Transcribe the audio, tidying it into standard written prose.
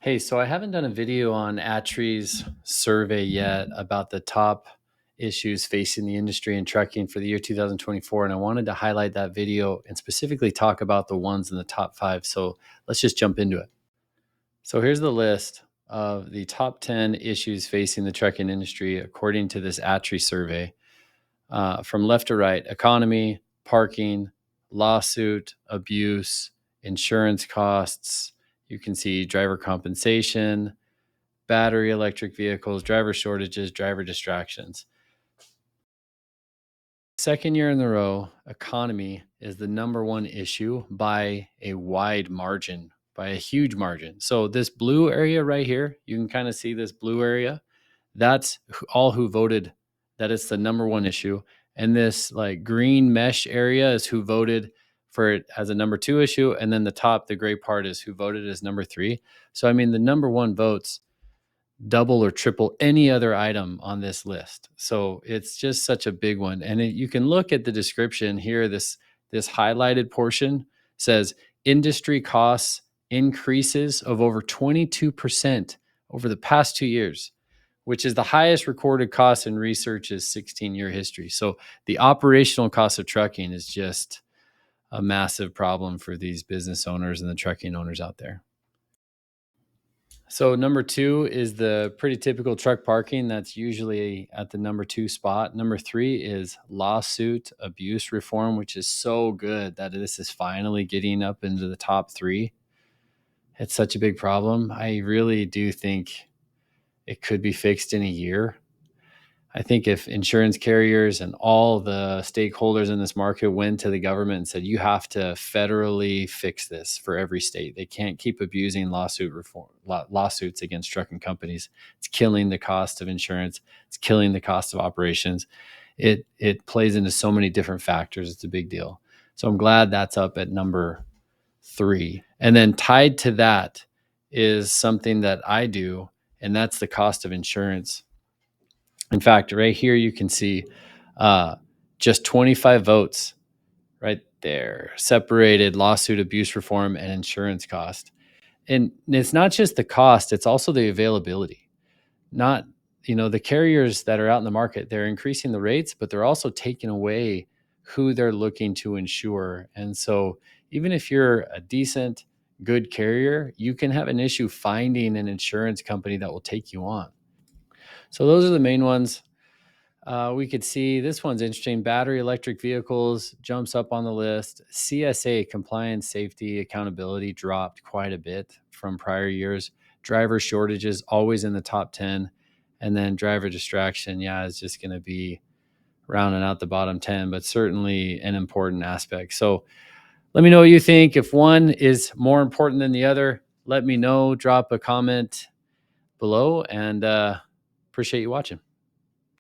Hey, so I haven't done a video on ATRI's survey yet about the top issues facing the industry in trucking for the year 2024. And I wanted to highlight that video and specifically talk about the ones in the top five. So let's just jump into it. So here's the list of the top 10 issues facing the trucking industry according to this ATRI survey. From left to right: economy, parking, lawsuit, abuse, insurance costs. You can see driver compensation, battery electric vehicles, driver shortages, driver distractions. Second year in a row, economy is the number one issue by a wide margin, by a huge margin. So this blue area right here, you can kind of see this blue area. That's all who voted that it's the number one issue. And this like green mesh area is who voted for it as a number two issue. And then the top, the gray part, is who voted as number three. So, I mean, the number one votes double or triple any other item on this list. So it's just such a big one. And you can look at the description here. This highlighted portion says industry costs increases of over 22% over the past 2 years, which is the highest recorded cost in research's 16-year history. So the operational cost of trucking is just a massive problem for these business owners and the trucking owners out there. So number two is the pretty typical truck parking. That's usually at the number two spot. Number three is lawsuit abuse reform, which is so good that this is finally getting up into the top three. It's such a big problem. I really do think it could be fixed in a year. I think if insurance carriers and all the stakeholders in this market went to the government and said, you have to federally fix this for every state. They can't keep abusing lawsuits against trucking companies. It's killing the cost of insurance. It's killing the cost of operations. It plays into so many different factors. It's a big deal. So I'm glad that's up at number three. And then tied to that is something that I do, and that's the cost of insurance. In fact, right here, you can see just 25 votes right there, separated lawsuit abuse reform and insurance cost. And it's not just the cost, it's also the availability. Not, the carriers that are out in the market, they're increasing the rates, but they're also taking away who they're looking to insure. And so even if you're a decent, good carrier, you can have an issue finding an insurance company that will take you on. So those are the main ones. We could see this one's interesting. Battery electric vehicles jumps up on the list. CSA, compliance, safety, accountability, dropped quite a bit from prior years. Driver shortages always in the top 10. And then driver distraction, is just going to be rounding out the bottom 10, but certainly an important aspect. So let me know what you think. If one is more important than the other, let me know. Drop a comment below, and appreciate you watching.